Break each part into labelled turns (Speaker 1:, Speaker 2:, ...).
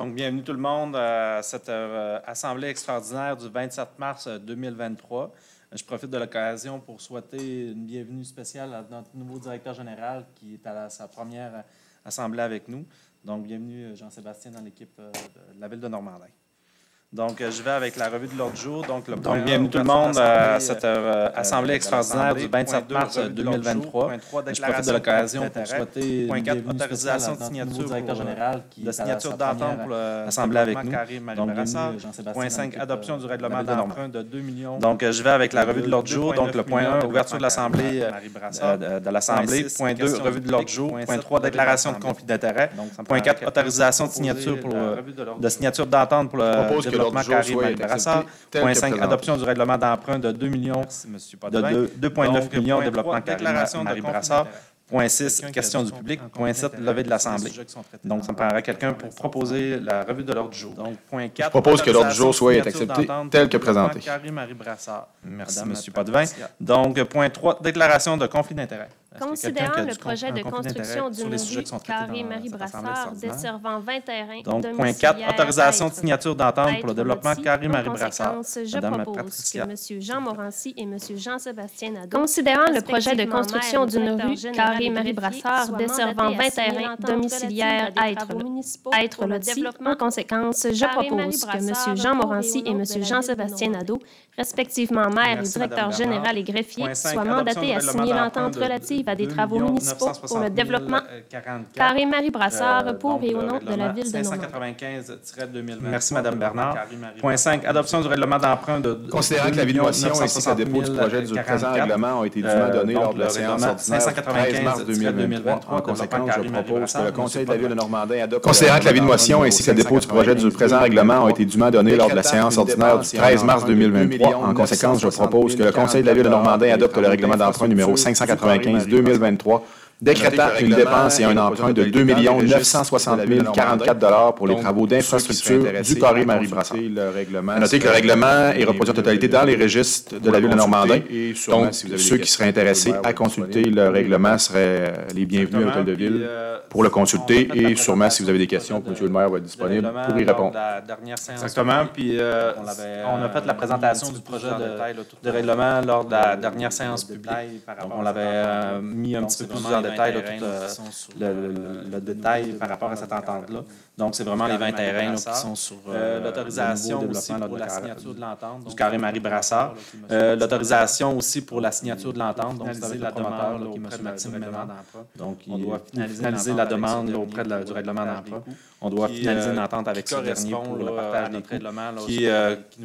Speaker 1: Donc, bienvenue tout le monde à cette assemblée extraordinaire du 27 mars 2023. Je profite de l'occasion pour souhaiter une bienvenue spéciale à notre nouveau directeur général qui est à sa première assemblée avec nous. Donc, bienvenue Jean-Sébastien dans l'équipe de la Ville de Normandin. Donc, je vais avec la revue de l'ordre du jour. Donc, bienvenue tout le monde à cette assemblée extraordinaire du 27 mars 2023. Je profite de l'occasion pour souhaiter une bienvenue
Speaker 2: autorisation de
Speaker 1: signature directeur général qui
Speaker 2: de signature d'entente pour
Speaker 1: l'assemblée avec nous.
Speaker 2: Donc,
Speaker 1: point 5, adoption du règlement d'emprunt de 2 millions. Donc, je vais avec la revue de l'ordre du jour. Donc, le point 1, ouverture de l'assemblée. Point 2, revue de l'ordre du jour. Point 3, déclaration de conflit d'intérêt. Point 4, autorisation de signature d'entente pour le développement Karim Brassard. Point 5, adoption du règlement d'emprunt de 2 millions, de 2,9 millions, développement Karim Brassard. Point 6, question du public. Point 7, levée de l'Assemblée. Donc, ça me prendra quelqu'un pour proposer la revue de l'ordre du jour. Donc, point 4.
Speaker 3: Je propose que l'ordre du jour soit accepté tel que présenté.
Speaker 1: Merci, M. Potvin. Donc, point 3, déclaration de conflit d'intérêt.
Speaker 4: Considérant le projet de construction d'une rue Carré-Marie Brassard desservant 20 terrains.
Speaker 1: Donc, point 4, autorisation de signature d'entente pour le développement Carré-Marie Brassard.
Speaker 4: Je propose que M. Jean Morancy et M. Jean-Sébastien Nadeau, considérant le projet de construction d'une rue Carré-Marie Brassard desservant 20 terrains domiciliaires à être lotis, en conséquence, je propose que M. Jean Morancy et M. Jean-Sébastien Nadeau, respectivement maire et directeur général et greffier, soient mandatés à signer l'entente relative à des travaux municipaux pour le développement Carré-Marie Brassard pour et au nom de la Ville de Normandin.
Speaker 1: Merci, Mme Bernard. Point 5, adoption du règlement d'emprunt de...
Speaker 3: Considérant que la vie de motion ainsi que le dépôt du projet du présent règlement ont été dûment donnés lors de la séance ordinaire 13 mars 2023, en conséquence, je propose que le Conseil de la Ville de Normandin adopte... Considérant que la vie de motion ainsi que le dépôt du projet du présent règlement ont été dûment donnés lors de la séance ordinaire du 13 mars 2023, en conséquence, je propose que le Conseil de la Ville de Normandin adopte le règlement d'emprunt numéro 595-2023, décrétant une dépense et un emprunt de 2 960 044 pour les travaux d'infrastructure du Carré-Marie Brassard. À noter que le règlement est reproduit en totalité dans les registres de la Ville de Normandin. Donc, ceux qui seraient intéressés à consulter le règlement seraient les bienvenus à l'Hôtel de Ville pour le consulter. Et sûrement, si vous avez des questions, M. le maire va être disponible pour y répondre.
Speaker 1: Exactement. Puis, on a fait la présentation du projet de règlement lors de la dernière séance publique. Donc, on l'avait mis un petit peu plus en détail, le détail par rapport à cette entente-là. Donc, c'est vraiment les 20 terrains qui sont sur l'autorisation aussi pour la signature de l'entente du Carré-Marie Brassard. L'autorisation aussi pour la signature de l'entente, donc c'est la demande auprès de Maxime Mélan. Donc, on doit finaliser la demande auprès du règlement d'emprunt. On doit finaliser une entente avec ce dernier pour le partage des coûts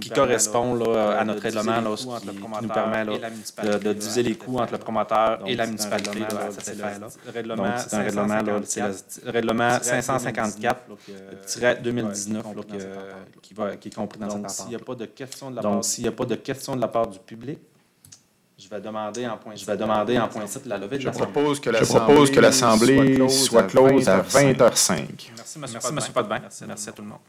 Speaker 1: qui correspond à notre règlement, qui nous permet de diviser les coûts entre le promoteur et la municipalité à cet effet-là. Donc, c'est un règlement, c'est le règlement 554-2019 qui est compris dans cette entente. Donc, s'il n'y a pas de questions de la part du public, je vais demander en point 7 la levée de l'Assemblée.
Speaker 3: Je propose que l'Assemblée soit close à 20h05.
Speaker 1: Merci, M. Potvin. Merci à tout le monde.